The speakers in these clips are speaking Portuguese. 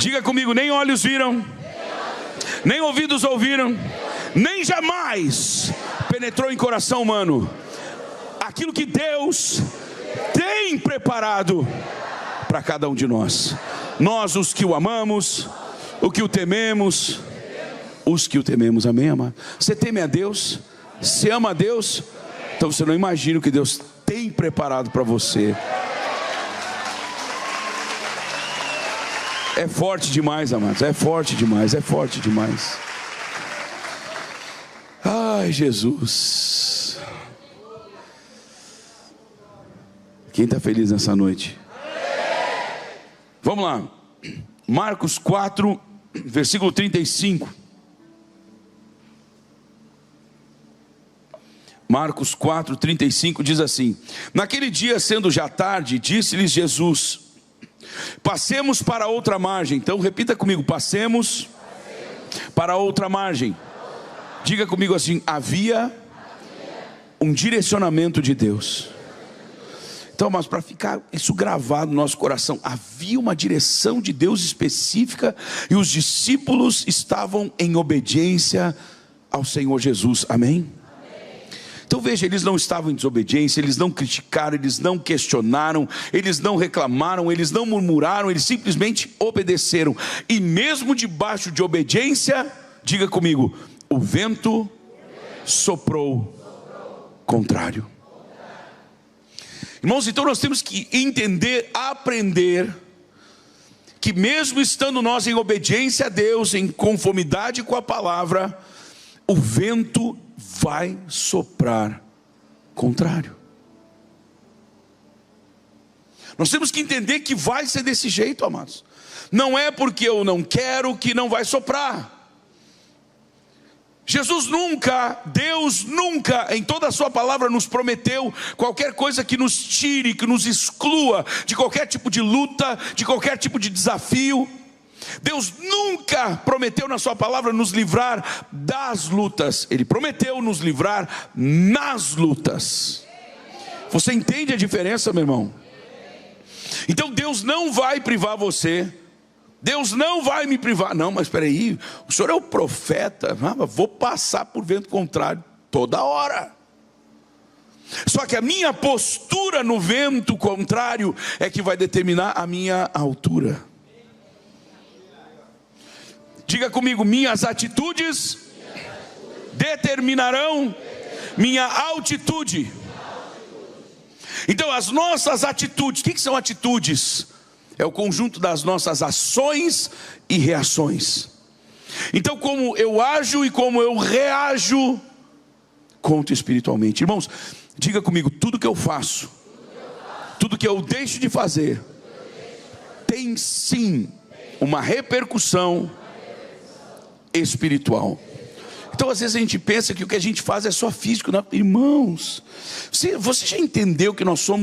Diga comigo: nem olhos viram, nem ouvidos ouviram, nem jamais penetrou em coração humano aquilo que Deus tem preparado para cada um de nós. Nós, os que o amamos, os que o tememos, os que o tememos. Amém, amado? Você teme a Deus? Você ama a Deus? Então você não imagina o que Deus tem preparado para você. É forte demais, amados. É forte demais, é forte demais. Ai, Jesus. Quem está feliz nessa noite? Vamos lá. Marcos 4, versículo 35. Marcos 4, 35 diz assim: naquele dia, sendo já tarde, disse-lhes Jesus: passemos para outra margem. Então repita comigo: passemos para outra margem. Diga comigo assim: havia um direcionamento de Deus. Então, mas para ficar isso gravado no nosso coração, havia uma direção de Deus específica, e os discípulos estavam em obediência ao Senhor Jesus. Amém? Então veja, eles não estavam em desobediência, eles não criticaram, eles não questionaram, eles não reclamaram, eles não murmuraram, eles simplesmente obedeceram. E mesmo debaixo de obediência, diga comigo: o vento soprou contrário. Irmãos, então nós temos que entender, aprender, que mesmo estando nós em obediência a Deus, em conformidade com a palavra, o vento vai soprar contrário. Nós temos que entender que vai ser desse jeito, amados. Não é porque eu não quero que não vai soprar. Jesus nunca, Deus nunca, em toda a sua palavra nos prometeu qualquer coisa que nos tire, que nos exclua de qualquer tipo de luta, de qualquer tipo de desafio. Deus nunca prometeu na sua palavra nos livrar das lutas. Ele prometeu nos livrar nas lutas. Você entende a diferença, meu irmão? Então Deus não vai privar você. Deus não vai me privar. Não, mas espera aí, o senhor é o profeta. Vou passar por vento contrário toda hora. Só que a minha postura no vento contrário é que vai determinar a minha altura. Diga comigo: minhas atitudes determinarão minha altitude. Então as nossas atitudes, o que são atitudes? É o conjunto das nossas ações e reações. Então como eu ajo e como eu reajo, conto espiritualmente. Irmãos, diga comigo: tudo que eu faço, tudo que eu deixo de fazer, tem sim uma repercussão espiritual. Então às vezes a gente pensa que o que a gente faz é só físico. Não, irmãos, você já entendeu que nós não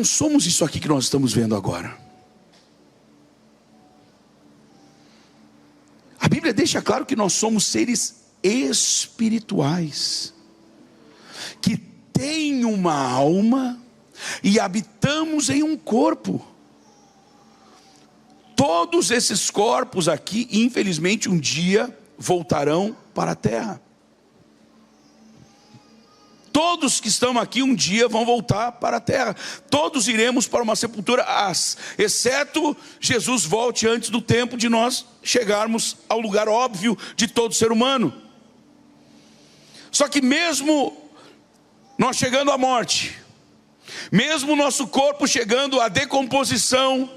somos isso aqui que nós estamos vendo agora. A Bíblia deixa claro que nós somos seres espirituais, que têm uma alma e habitamos em um corpo. Todos esses corpos aqui, infelizmente, um dia voltarão para a terra. Todos que estão aqui um dia vão voltar para a terra. Todos iremos para uma sepultura, exceto Jesus volte antes do tempo de nós chegarmos ao lugar óbvio de todo ser humano. Só que mesmo nós chegando à morte, mesmo o nosso corpo chegando à decomposição,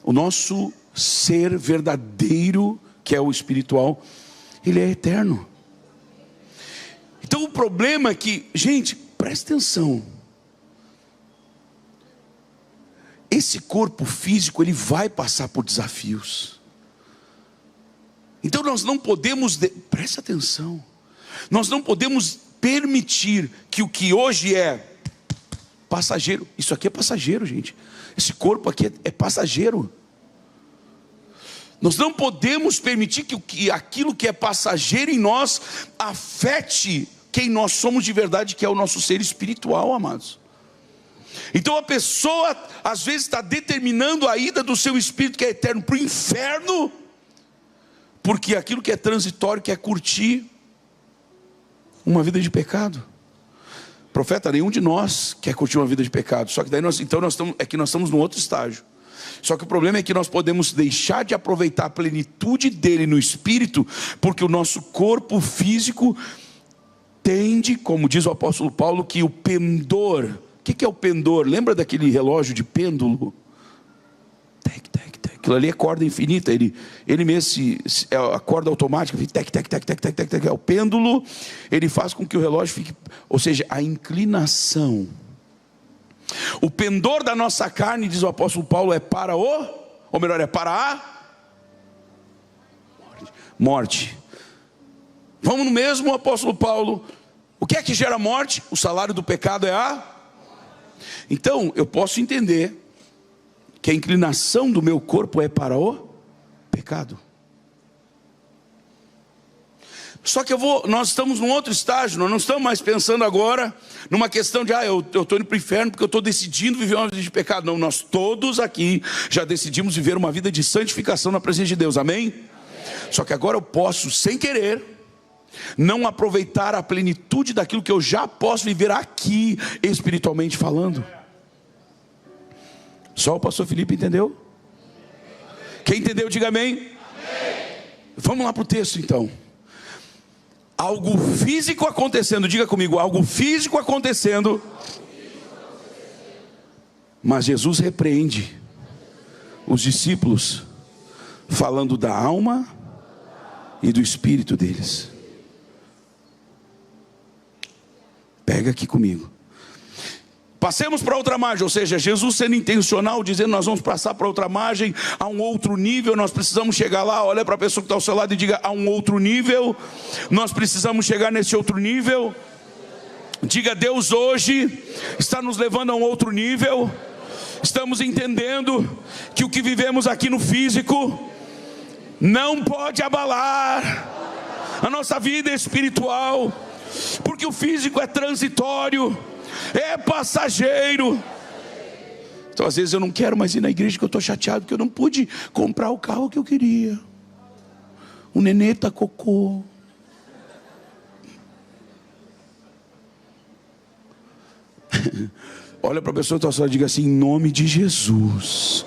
o nosso ser verdadeiro, que é o espiritual, ele é eterno. Então o problema é que, gente, presta atenção, esse corpo físico, ele vai passar por desafios. Então nós não podemos, presta atenção, nós não podemos permitir que o que hoje é passageiro, isso aqui é passageiro, gente, esse corpo aqui é passageiro. Nós não podemos permitir que aquilo que é passageiro em nós afete quem nós somos de verdade, que é o nosso ser espiritual, amados. Então a pessoa às vezes está determinando a ida do seu espírito que é eterno para o inferno, porque aquilo que é transitório quer curtir uma vida de pecado. Profeta, nenhum de nós quer curtir uma vida de pecado. Só que daí nós estamos num outro estágio. Só que o problema é que nós podemos deixar de aproveitar a plenitude dele no espírito, porque o nosso corpo físico tende, como diz o apóstolo Paulo, que o pendor. O que é o pendor? Lembra daquele relógio de pêndulo? Tec, tec, tec. Aquilo ali é corda infinita. Ele mesmo, é a corda automática. Tec, tec, tec, tec, tec, tec, tec. É o pêndulo. Ele faz com que o relógio fique... Ou seja, a inclinação. O pendor da nossa carne, diz o apóstolo Paulo, é para ou melhor, é para a morte. Vamos no mesmo, apóstolo Paulo. O que é que gera morte? O salário do pecado é a... Então, eu posso entender que a inclinação do meu corpo é para o pecado. Só que nós estamos num outro estágio, nós não estamos mais pensando agora numa questão de, eu estou indo para o inferno porque eu estou decidindo viver uma vida de pecado. Não, nós todos aqui já decidimos viver uma vida de santificação na presença de Deus, amém? Só que agora eu posso, sem querer, não aproveitar a plenitude daquilo que eu já posso viver aqui, espiritualmente falando. Só o pastor Felipe entendeu? Quem entendeu, diga amém. Amém. Vamos lá para o texto então. Algo físico acontecendo, diga comigo, algo físico acontecendo. Mas Jesus repreende os discípulos, falando da alma e do espírito deles. Pega aqui comigo. Passemos para outra margem, ou seja, Jesus sendo intencional, dizendo nós vamos passar para outra margem, a um outro nível, nós precisamos chegar lá. Olha para a pessoa que está ao seu lado e diga, a um outro nível, nós precisamos chegar nesse outro nível. Diga, Deus hoje está nos levando a um outro nível. Estamos entendendo que o que vivemos aqui no físico não pode abalar a nossa vida espiritual, porque o físico é transitório, é passageiro. Então às vezes eu não quero mais ir na igreja porque eu estou chateado que eu não pude comprar o carro que eu queria. O nenê está cocô. Olha para a pessoa que está só e diga assim, em nome de Jesus,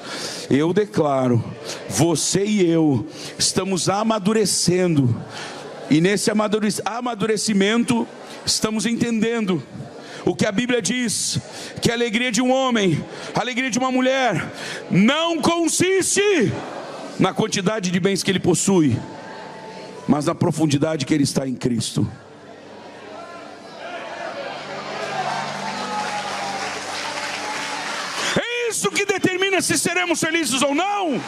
eu declaro, você e eu estamos amadurecendo. E nesse amadurecimento estamos entendendo o que a Bíblia diz, que a alegria de um homem, a alegria de uma mulher, não consiste na quantidade de bens que ele possui, mas na profundidade que ele está em Cristo. É isso que determina se seremos felizes ou não.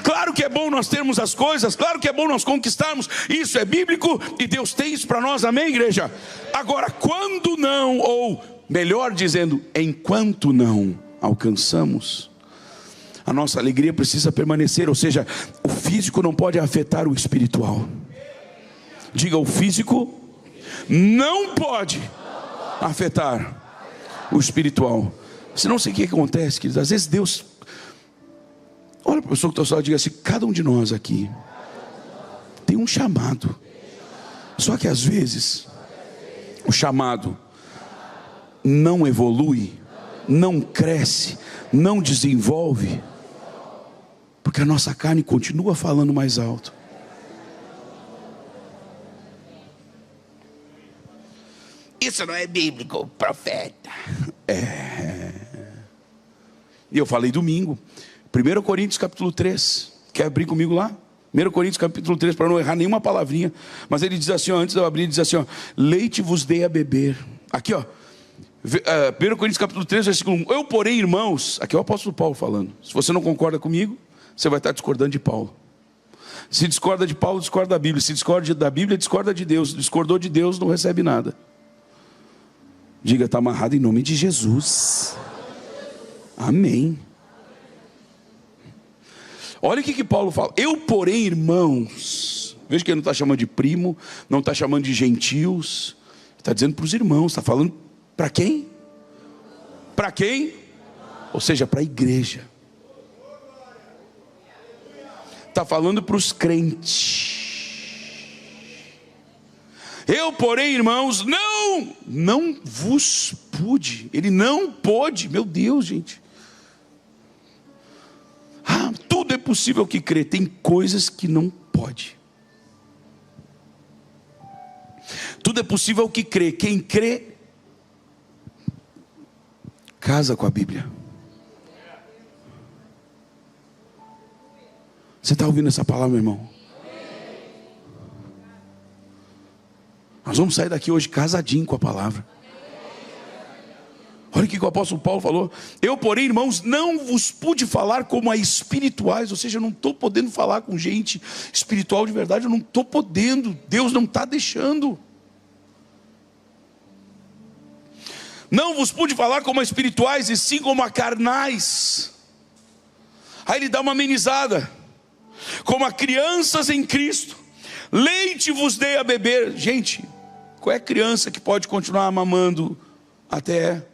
Claro que é bom nós termos as coisas, claro que é bom nós conquistarmos, isso é bíblico e Deus tem isso para nós, amém, igreja? Agora, quando não, ou melhor dizendo, enquanto não alcançamos, a nossa alegria precisa permanecer, ou seja, o físico não pode afetar o espiritual. Diga, o físico não pode afetar o espiritual. Senão, sei o que acontece, queridos, às vezes Deus... Olha para a pessoa que está só e diga assim, cada um de nós aqui tem um chamado. Só que às vezes o chamado não evolui, não cresce, não desenvolve, porque a nossa carne continua falando mais alto. Isso não é bíblico, profeta. E eu falei domingo, 1 Coríntios capítulo 3, quer abrir comigo lá? 1 Coríntios capítulo 3, para não errar nenhuma palavrinha, mas ele diz assim, antes de eu abrir, ele diz assim, leite vos dei a beber. Aqui 1 Coríntios capítulo 3, versículo 1, eu porém, irmãos, aqui é o apóstolo Paulo falando, se você não concorda comigo, você vai estar discordando de Paulo. Se discorda de Paulo, discorda da Bíblia. Se discorda da Bíblia, discorda de Deus. Discordou de Deus, não recebe nada. Diga, está amarrado em nome de Jesus. Amém. Olha o que Paulo fala. Eu, porém, irmãos, veja que ele não está chamando de primo, não está chamando de gentios, Está dizendo para os irmãos, está falando para quem? Para quem? Ou seja, para a igreja. Está falando para os crentes. Eu, porém, irmãos, não vos pude. Ele não pôde. Meu Deus, gente. Tudo é possível que crê. Tem coisas que não pode. Tudo é possível que crê. Quem crê, casa com a Bíblia. Você está ouvindo essa palavra, meu irmão? Nós vamos sair daqui hoje casadinho com a palavra. Olha o que o apóstolo Paulo falou. Eu, porém, irmãos, não vos pude falar como a espirituais. Ou seja, eu não estou podendo falar com gente espiritual de verdade. Eu não estou podendo. Deus não está deixando. Não vos pude falar como a espirituais, e sim como a carnais. Aí ele dá uma amenizada. Como a crianças em Cristo. Leite vos dei a beber. Gente, qual é a criança que pode continuar mamando até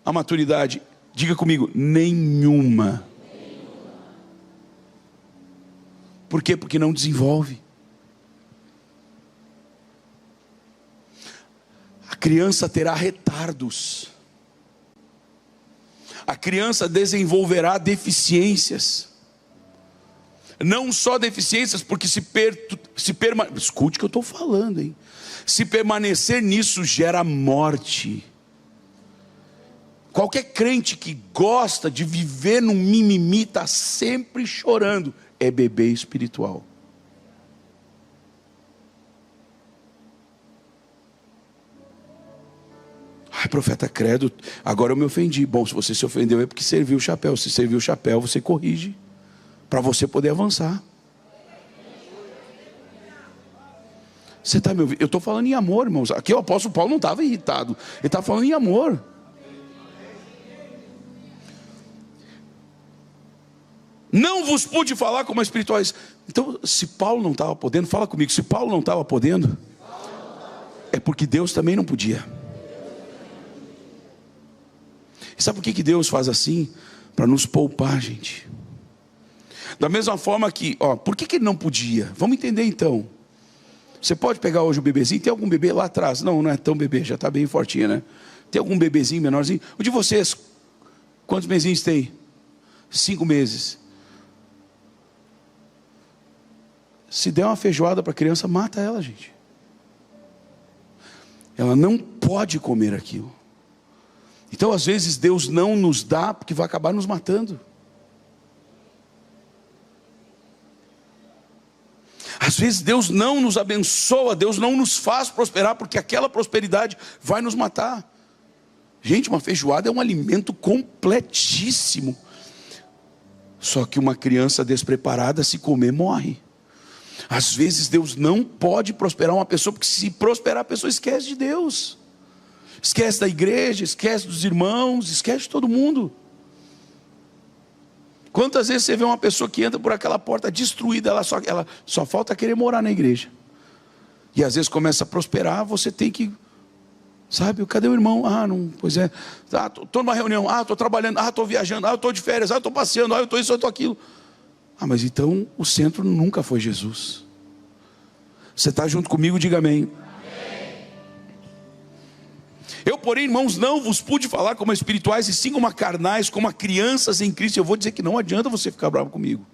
a maturidade? Diga comigo, nenhuma. Por quê? Porque não desenvolve. A criança terá retardos. A criança desenvolverá deficiências. Não só deficiências, porque escute o que eu estou falando, hein? Se permanecer nisso gera morte. Qualquer crente que gosta de viver num mimimi, está sempre chorando, é bebê espiritual. Ai, profeta credo, agora eu me ofendi. Bom, se você se ofendeu é porque serviu o chapéu. Se serviu o chapéu, você corrige, para você poder avançar. Você está me ouvindo? Eu estou falando em amor, irmãos. Aqui o apóstolo Paulo não estava irritado. Ele estava falando em amor. Não vos pude falar como espirituais. Então, se Paulo não estava podendo, fala comigo. Se Paulo não estava podendo, é porque Deus também não podia. E sabe por que Deus faz assim? Para nos poupar, gente. Da mesma forma que, por que ele não podia? Vamos entender então. Você pode pegar hoje o bebezinho, tem algum bebê lá atrás? Não é tão bebê, já está bem fortinho, né? Tem algum bebezinho menorzinho? O de vocês, quantos mesinhos tem? 5 meses. Se der uma feijoada para a criança, mata ela, gente. Ela não pode comer aquilo. Então, às vezes, Deus não nos dá, porque vai acabar nos matando. Às vezes Deus não nos abençoa, Deus não nos faz prosperar, porque aquela prosperidade vai nos matar. Gente, uma feijoada é um alimento completíssimo. Só que uma criança despreparada, se comer, morre. Às vezes Deus não pode prosperar uma pessoa, porque se prosperar a pessoa esquece de Deus. Esquece da igreja, esquece dos irmãos, esquece de todo mundo. Quantas vezes você vê uma pessoa que entra por aquela porta destruída, ela só falta querer morar na igreja. E às vezes começa a prosperar, você tem que, sabe, cadê o irmão? Pois é, estou numa reunião, estou trabalhando, estou viajando, estou de férias, estou passeando, eu estou isso, eu estou aquilo. Mas então o centro nunca foi Jesus. Você está junto comigo? Diga amém. Eu, porém, irmãos, não vos pude falar como espirituais, e sim como a carnais, como a crianças em Cristo. Eu vou dizer que não adianta você ficar bravo comigo.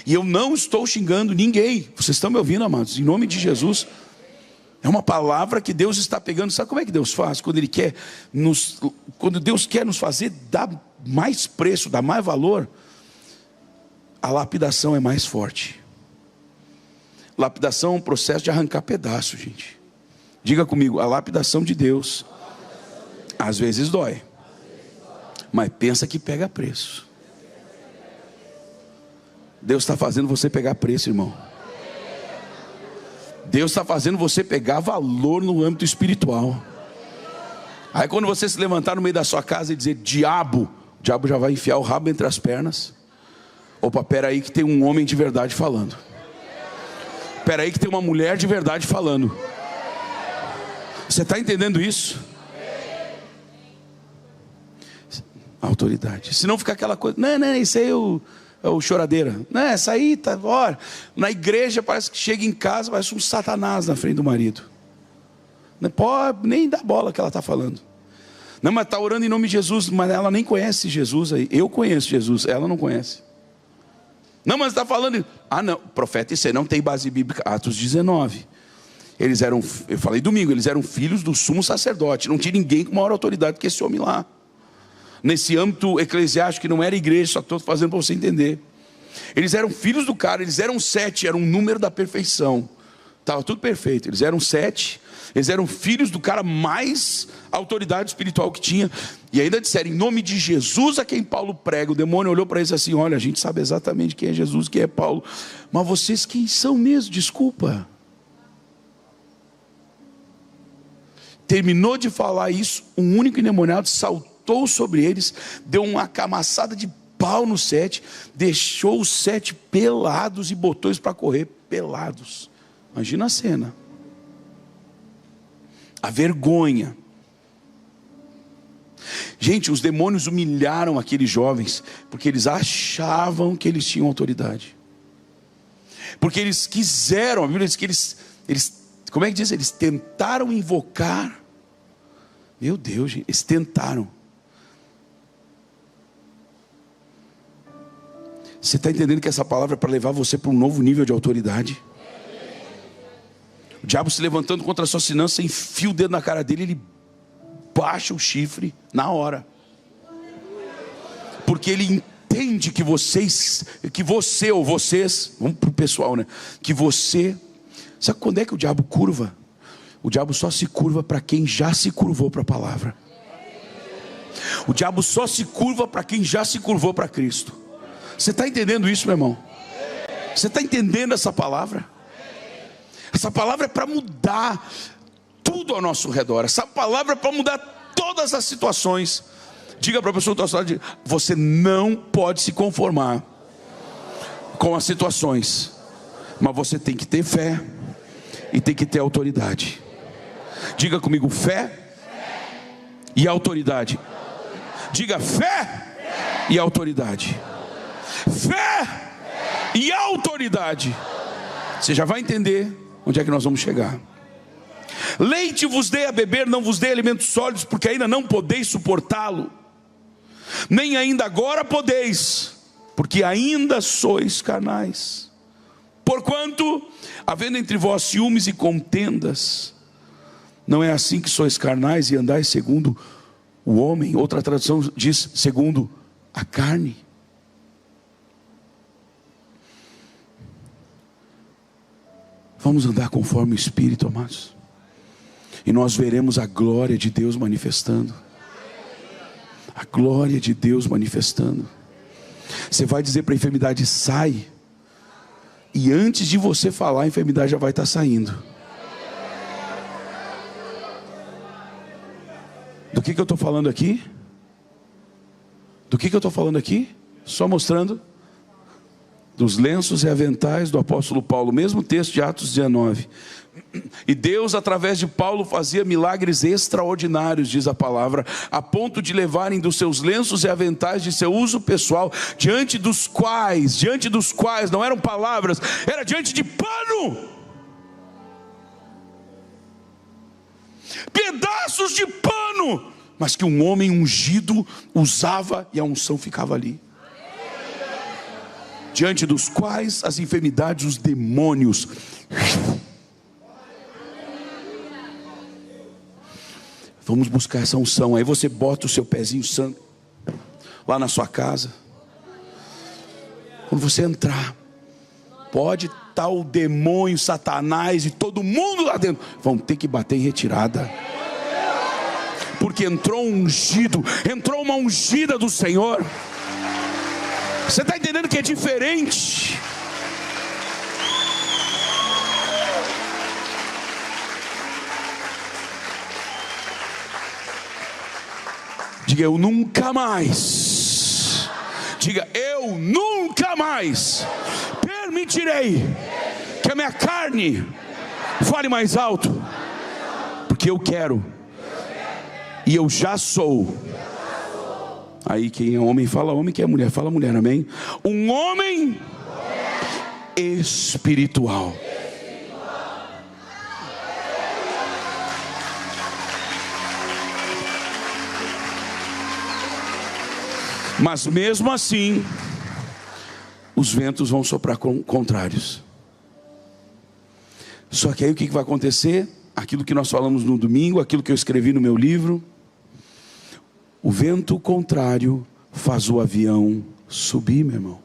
E eu não estou xingando ninguém. Vocês estão me ouvindo, amados? Em nome de Jesus. É uma palavra que Deus está pegando. Sabe como é que Deus faz? Quando Deus quer nos fazer dar mais preço, dar mais valor, a lapidação é mais forte. Lapidação é um processo de arrancar pedaço, gente. Diga comigo, a lapidação de Deus às vezes dói, mas pensa que pega preço. Deus está fazendo você pegar preço, irmão. Deus está fazendo você pegar valor no âmbito espiritual. Aí quando você se levantar no meio da sua casa e dizer diabo, o diabo já vai enfiar o rabo entre as pernas. Opa, pera aí que tem um homem de verdade falando. Espera aí que tem uma mulher de verdade falando. Você está entendendo isso? Autoridade. Se não ficar aquela coisa, não, isso aí é o choradeira. Não, essa aí tá, ó, na igreja parece que chega em casa, parece um satanás na frente do marido. Não pode nem dar bola que ela está falando. Não, mas está orando em nome de Jesus, mas ela nem conhece Jesus aí. Eu conheço Jesus, ela não conhece. Não, mas está falando. Ah, não, profeta, isso aí não tem base bíblica. Atos 19. Eles eram, eu falei domingo, eles eram filhos do sumo sacerdote. Não tinha ninguém com maior autoridade que esse homem lá. Nesse âmbito eclesiástico que não era igreja, só estou fazendo para você entender. Eles eram filhos do cara, eles eram 7, era um número da perfeição. Estava tudo perfeito, eles eram 7, eles eram filhos do cara mais autoridade espiritual que tinha. E ainda disseram, em nome de Jesus a quem Paulo prega. O demônio olhou para eles assim, olha, a gente sabe exatamente quem é Jesus, quem é Paulo. Mas vocês quem são mesmo? Desculpa. Terminou de falar isso, um único endemoniado saltou sobre eles, deu uma camaçada de pau no 7, deixou os 7 pelados e botou eles para correr pelados. Imagina a cena. A vergonha. Gente, os demônios humilharam aqueles jovens, porque eles achavam que eles tinham autoridade. Porque eles quiseram, a Bíblia diz que eles como é que diz? Eles tentaram invocar. Meu Deus, gente, eles tentaram. Você está entendendo que essa palavra é para levar você para um novo nível de autoridade? O diabo se levantando contra a sua finança, enfia o dedo na cara dele, ele baixa o chifre na hora. Porque ele entende que você ou vocês, vamos para o pessoal, né? Que você, sabe quando é que o diabo curva? O diabo só se curva para quem já se curvou para a palavra. O diabo só se curva para quem já se curvou para Cristo. Você está entendendo isso, meu irmão? Você está entendendo essa palavra? Essa palavra é para mudar tudo ao nosso redor. Essa palavra é para mudar todas as situações. Diga para a pessoa que está ao seu lado, você não pode se conformar com as situações, mas você tem que ter fé e tem que ter autoridade. Diga comigo, fé e autoridade. Diga fé e autoridade. Fé e autoridade. Você já vai entender onde é que nós vamos chegar. Leite vos dei a beber, não vos dei alimentos sólidos, porque ainda não podeis suportá-lo, nem ainda agora podeis, porque ainda sois carnais. Porquanto, havendo entre vós ciúmes e contendas, não é assim que sois carnais e andais segundo o homem? Outra tradução diz, segundo a carne. Vamos andar conforme o Espírito, amados, e nós veremos a glória de Deus manifestando. A glória de Deus manifestando. Você vai dizer para a enfermidade, sai, e antes de você falar, a enfermidade já vai estar saindo. Do que eu estou falando aqui? Do que eu estou falando aqui? Só mostrando dos lenços e aventais do apóstolo Paulo, mesmo texto de Atos 19. E Deus, através de Paulo, fazia milagres extraordinários, diz a palavra, a ponto de levarem dos seus lenços e aventais de seu uso pessoal, diante dos quais, não eram palavras, era diante de pano, pedaços de pano, mas que um homem ungido usava e a unção ficava ali. Diante dos quais as enfermidades, os demônios. Vamos buscar essa unção. Aí você bota o seu pezinho santo lá na sua casa. Quando você entrar, pode estar o demônio, Satanás e todo mundo lá dentro, vão ter que bater em retirada. Porque entrou um ungido, entrou uma ungida do Senhor. Você está entendendo que é diferente? Diga, eu nunca mais. Diga, eu nunca mais permitirei que a minha carne fale mais alto, porque eu quero, e eu já sou. Aí quem é homem fala homem, quem é mulher fala mulher, amém? Um homem espiritual. Mas mesmo assim, os ventos vão soprar contrários. Só que aí o que vai acontecer? Aquilo que nós falamos no domingo, aquilo que eu escrevi no meu livro. O vento contrário faz o avião subir, meu irmão.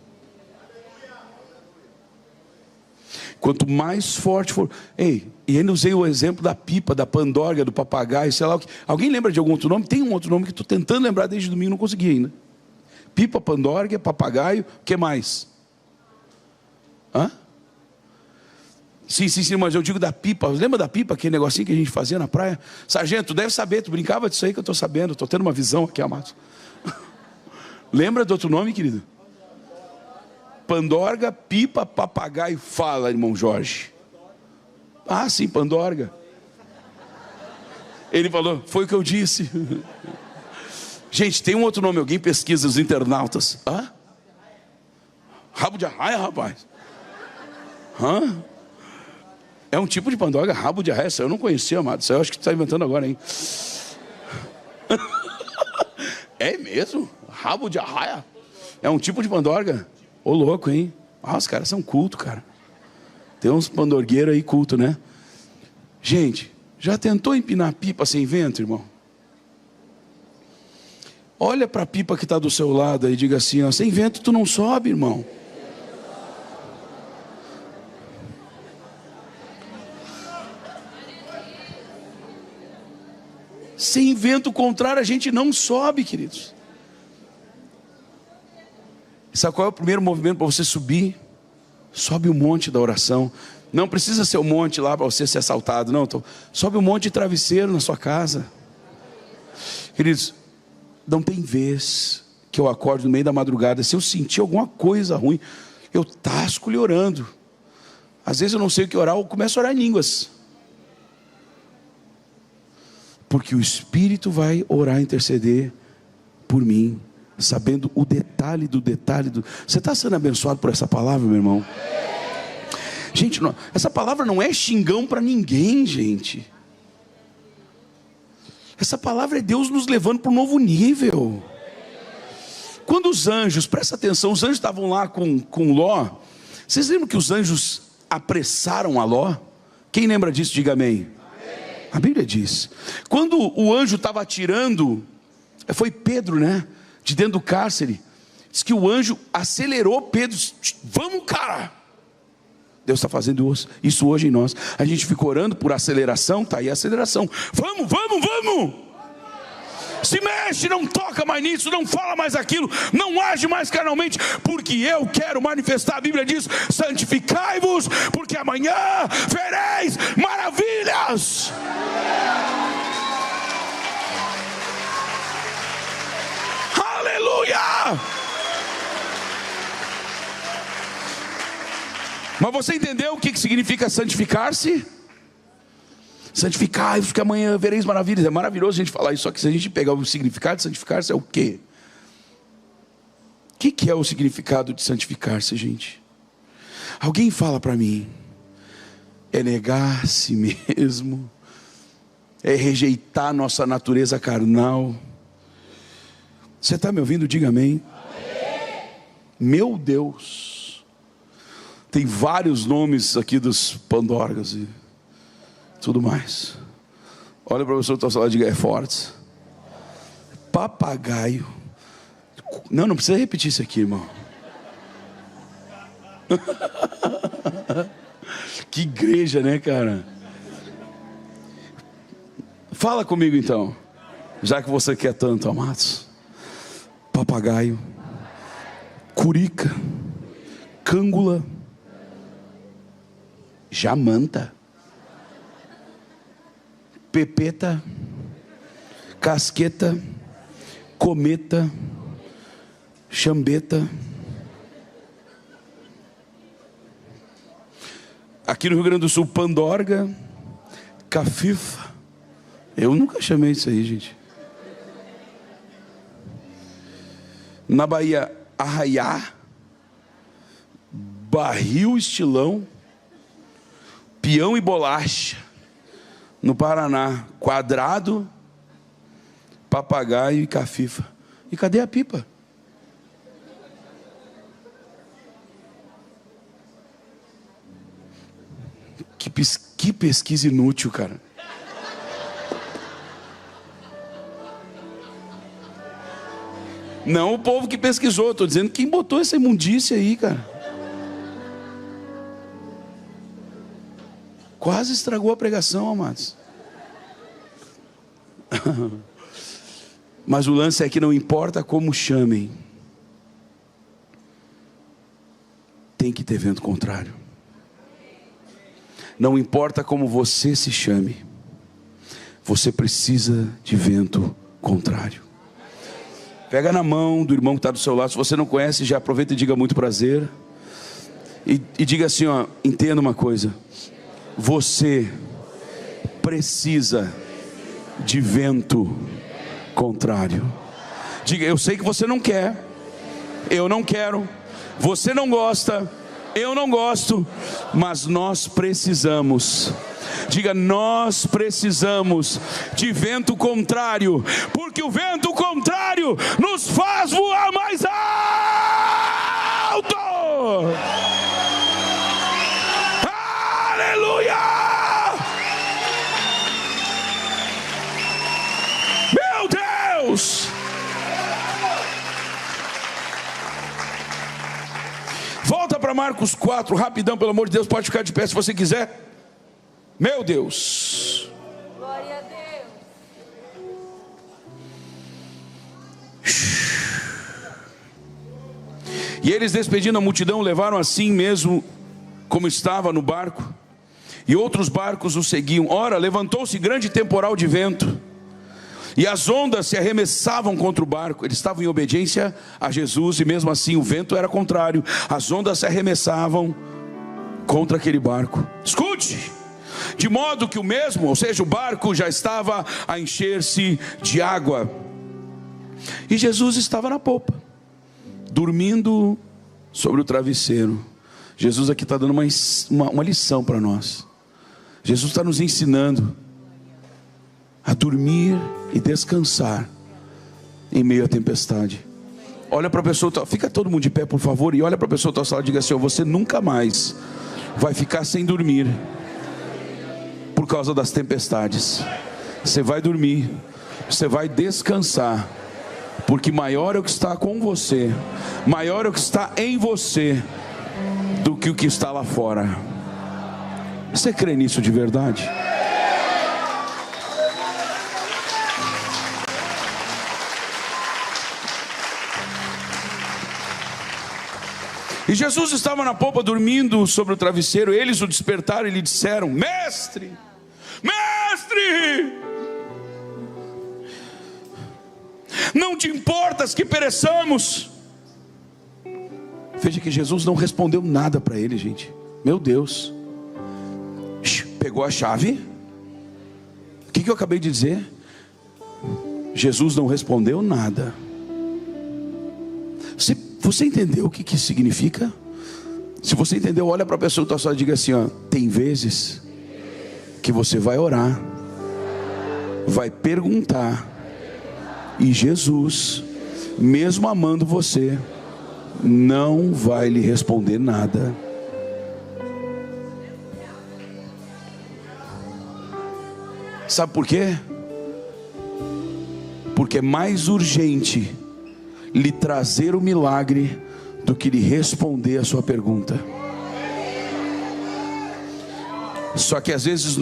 Quanto mais forte for... Ei, e ainda usei o exemplo da pipa, da pandorga, do papagaio, sei lá o que. Alguém lembra de algum outro nome? Tem um outro nome que estou tentando lembrar desde domingo, não consegui ainda. Pipa, pandorga, papagaio, o que mais? Hã? Sim, mas eu digo da pipa. Lembra da pipa, aquele negocinho que a gente fazia na praia? Sargento, deve saber, tu brincava disso aí que eu estou sabendo. Estou tendo uma visão aqui, amado. Lembra do outro nome, querido? Pandorga, pipa, papagaio. Fala, irmão Jorge. Ah, sim, pandorga. Ele falou, foi o que eu disse. Gente, tem um outro nome, alguém pesquisa, os internautas. Hã? Rabo de arraia, rapaz. Hã? É um tipo de pandorga, rabo de arraia. Isso eu não conhecia, amado. Isso eu acho que tu está inventando agora, hein? É mesmo? Rabo de arraia? É um tipo de pandorga? Ô louco, hein? Ah, os caras são culto, cara. Tem uns pandorgueiros aí culto, né? Gente, já tentou empinar pipa sem vento, irmão? Olha para a pipa que está do seu lado e diga assim, ó, sem vento tu não sobe, irmão. Sem vento contrário a gente não sobe, queridos. Sabe qual é o primeiro movimento para você subir? Sobe o monte da oração. Não precisa ser o monte lá para você ser assaltado, não. Sobe o monte de travesseiro na sua casa. Queridos, não tem vez que eu acordo no meio da madrugada, se eu sentir alguma coisa ruim, eu tasco-lhe orando. Às vezes eu não sei o que orar, eu começo a orar em línguas. Porque o Espírito vai orar, interceder por mim, sabendo o detalhe do detalhe do... Você está sendo abençoado por essa palavra, meu irmão? Gente, não, essa palavra não é xingão para ninguém, gente. Essa palavra é Deus nos levando para um novo nível. Quando os anjos, presta atenção, os anjos estavam lá com Ló. Vocês lembram que os anjos apressaram a Ló? Quem lembra disso, diga amém. A Bíblia diz. Quando o anjo estava atirando, foi Pedro, né? De dentro do cárcere. Diz que o anjo acelerou Pedro. Vamos, cara! Deus está fazendo isso hoje em nós. A gente fica orando por aceleração, está aí a aceleração. Vamos! Se mexe, não toca mais nisso, não fala mais aquilo, não age mais carnalmente, porque eu quero manifestar. A Bíblia diz, santificai-vos, porque amanhã vereis maravilhas. Aleluia! Mas você entendeu o que significa santificar-se? Santificai-vos, porque amanhã vereis maravilhas. É maravilhoso a gente falar isso, só que se a gente pegar o significado de santificar-se, é o quê? O que é o significado de santificar-se, gente? Alguém fala para mim. É negar a si mesmo, é rejeitar nossa natureza carnal. Você está me ouvindo? Diga amém. Meu Deus, tem vários nomes aqui dos pandorgas e tudo mais. Olha para o professor que está ao seu lado e diga, é forte. Papagaio. Não precisa repetir isso aqui, irmão. Que igreja, né, cara? Fala comigo então, já que você quer tanto, amados. Papagaio, curica, cângula, jamanta, pepeta, casqueta, cometa, chambeta. Aqui no Rio Grande do Sul, pandorga, cafifa. Eu nunca chamei isso aí, gente. Na Bahia, arraiá, barril, estilão, peão e bolacha. No Paraná, quadrado, papagaio e cafifa. E cadê a pipa? Que pesquisa inútil, cara. Não o povo que pesquisou, estou dizendo quem botou essa imundícia aí, cara. Quase estragou a pregação, amados. Mas o lance é que não importa como chamem, tem que ter vento contrário. Não importa como você se chame, você precisa de vento contrário. Pega na mão do irmão que está do seu lado. Se você não conhece, já aproveita e diga muito prazer. E diga assim, ó, entenda uma coisa. Você precisa de vento contrário. Diga, eu sei que você não quer, eu não quero, você não gosta, eu não gosto, mas nós precisamos. Diga, nós precisamos de vento contrário, porque o vento contrário nos faz voar mais alto. Aleluia! Meu Deus! Volta para Marcos 4, rapidão, pelo amor de Deus, pode ficar de pé se você quiser. Meu Deus. Glória a Deus. E eles, despedindo a multidão, levaram assim mesmo como estava no barco, e outros barcos o seguiam. Ora, levantou-se grande temporal de vento, e as ondas se arremessavam contra o barco. Eles estavam em obediência a Jesus, e mesmo assim o vento era contrário. As ondas se arremessavam contra aquele barco. Escute! De modo que o mesmo, ou seja, o barco já estava a encher-se de água. E Jesus estava na popa, dormindo sobre o travesseiro. Jesus aqui está dando uma lição para nós. Jesus está nos ensinando a dormir e descansar em meio à tempestade. Olha para a pessoa, fica todo mundo de pé, por favor, e olha para a pessoa da sala e diga assim: você nunca mais vai ficar sem dormir por causa das tempestades. Você vai dormir, você vai descansar, porque maior é o que está com você, maior é o que está em você do que o que está lá fora. Você crê nisso de verdade? E Jesus estava na popa dormindo sobre o travesseiro. Eles o despertaram e lhe disseram: Mestre, Mestre, não te importas que pereçamos? Veja que Jesus não respondeu nada para ele, gente. Meu Deus. Pegou a chave. O que eu acabei de dizer? Jesus não respondeu nada. Você entendeu o que isso significa? Se você entendeu, olha para a pessoa que está só e diga assim: ó, tem vezes que você vai orar, vai perguntar, e Jesus, mesmo amando você, não vai lhe responder nada. Sabe por quê? Porque é mais urgente lhe trazer o milagre do que lhe responder a sua pergunta. Só que às vezes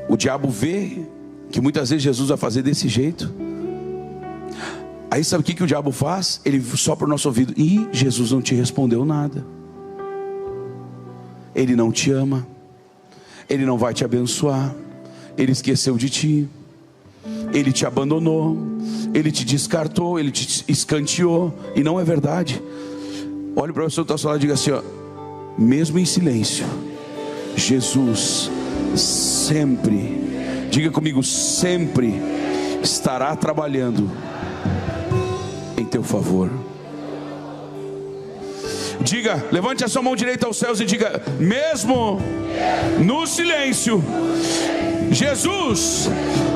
o diabo vê que muitas vezes Jesus vai fazer desse jeito. Aí sabe o que o diabo faz? Ele sopra o nosso ouvido: e Jesus não te respondeu nada, Ele não te ama, Ele não vai te abençoar, Ele esqueceu de ti, Ele te abandonou, Ele te descartou, Ele te escanteou. E não é verdade. Olhe para a pessoa que está ao seu lado e diga assim: ó, mesmo em silêncio, Jesus sempre, diga comigo, sempre estará trabalhando em teu favor. Diga, levante a sua mão direita aos céus e diga: mesmo no silêncio, Jesus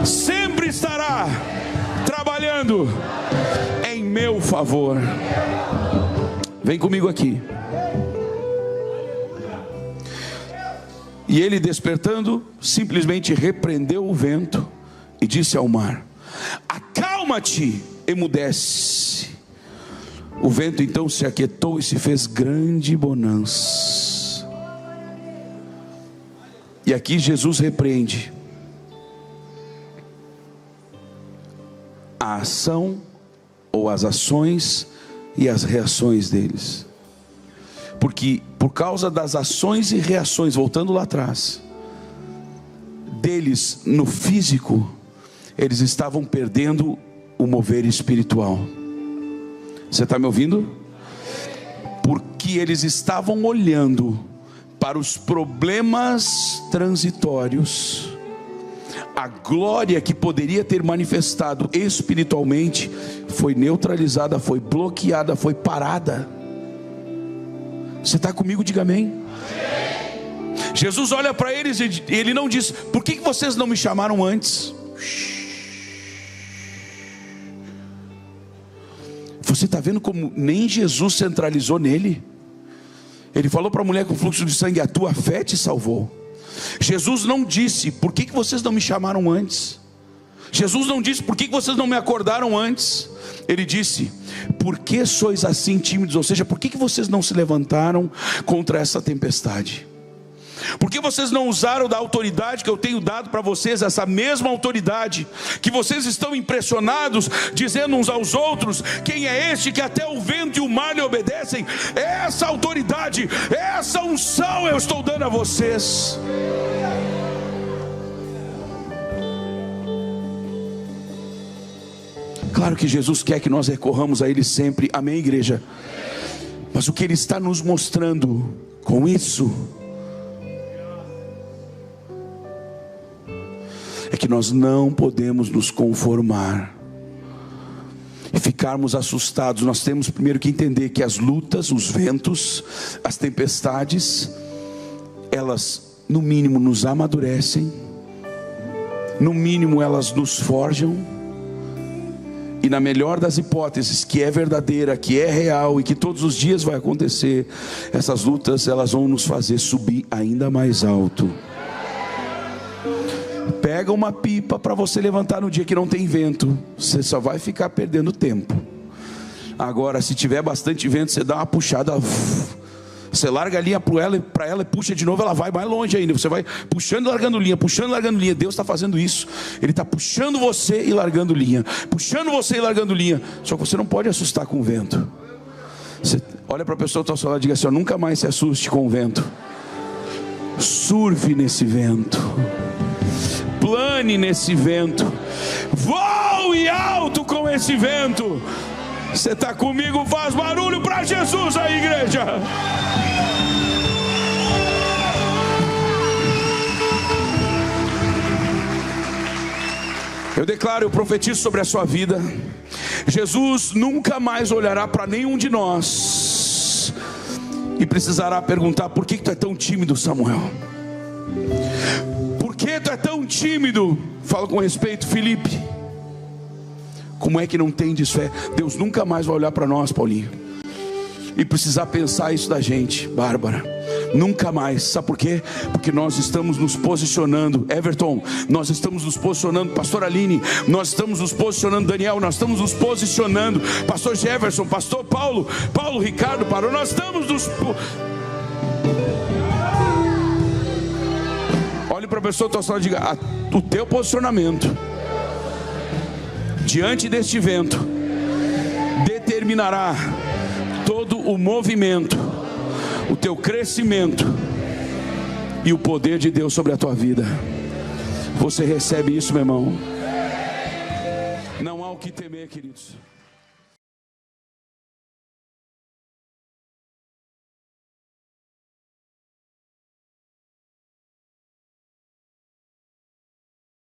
sempre estará trabalhando em meu favor. Vem comigo aqui. E ele, despertando, simplesmente repreendeu o vento e disse ao mar: acalma-te, emudece. O vento então se aquietou e se fez grande bonança. E aqui Jesus repreende a ação ou as ações e as reações deles. Porque por causa das ações e reações, voltando lá atrás, deles no físico, eles estavam perdendo o mover espiritual. Você está me ouvindo? Porque eles estavam olhando para os problemas transitórios. A glória que poderia ter manifestado espiritualmente foi neutralizada, foi bloqueada, foi parada. Você está comigo? Diga amém. Jesus olha para eles e ele não diz: por que vocês não me chamaram antes? Você está vendo como nem Jesus centralizou nele? Ele falou para a mulher com fluxo de sangue: a tua fé te salvou. Jesus não disse: por que vocês não me chamaram antes? Jesus não disse: por que vocês não me acordaram antes? Ele disse: por que sois assim tímidos? Ou seja, por que vocês não se levantaram contra essa tempestade? Por que vocês não usaram da autoridade que eu tenho dado para vocês? Essa mesma autoridade que vocês estão impressionados, dizendo uns aos outros: quem é este que até o vento e o mar lhe obedecem? Essa autoridade, essa unção eu estou dando a vocês. Claro que Jesus quer que nós recorramos a Ele sempre, amém, igreja? Mas o que Ele está nos mostrando com isso é que nós não podemos nos conformar e ficarmos assustados. Nós temos primeiro que entender que as lutas, os ventos, as tempestades, elas no mínimo nos amadurecem, no mínimo elas nos forjam. E na melhor das hipóteses, que é verdadeira, que é real e que todos os dias vai acontecer, essas lutas elas vão nos fazer subir ainda mais alto. Pega uma pipa para você levantar no dia que não tem vento, você só vai ficar perdendo tempo. Agora, se tiver bastante vento, você dá uma puxada, você larga a linha para ela e puxa de novo, ela vai mais longe ainda. Você vai puxando e largando linha, puxando e largando linha. Deus está fazendo isso. Ele está puxando você e largando linha, puxando você e largando linha. Só que você não pode assustar com o vento. Você olha para a pessoa que está ao seu lado e diga assim: nunca mais se assuste com o vento. Surfe nesse vento, plane nesse vento, voe alto com esse vento. Você está comigo? Faz barulho para Jesus aí, igreja. Eu declaro, eu profetizo sobre a sua vida: Jesus nunca mais olhará para nenhum de nós e precisará perguntar: por que tu é tão tímido, Samuel? Por que tu é tão tímido? Fala com respeito, Felipe. Como é que não tendes fé? Deus nunca mais vai olhar para nós, Paulinho, e precisar pensar isso da gente, Bárbara. Nunca mais. Sabe por quê? Porque nós estamos nos posicionando. Everton, nós estamos nos posicionando. Pastor Aline, nós estamos nos posicionando. Daniel, nós estamos nos posicionando. Pastor Jefferson, Pastor Paulo Ricardo, parou. Nós estamos nos... Olhe para a pessoa que está falando e diga: o teu posicionamento diante deste vento determinará todo o movimento, o teu crescimento e o poder de Deus sobre a tua vida. Você recebe isso, meu irmão? Não há o que temer, queridos.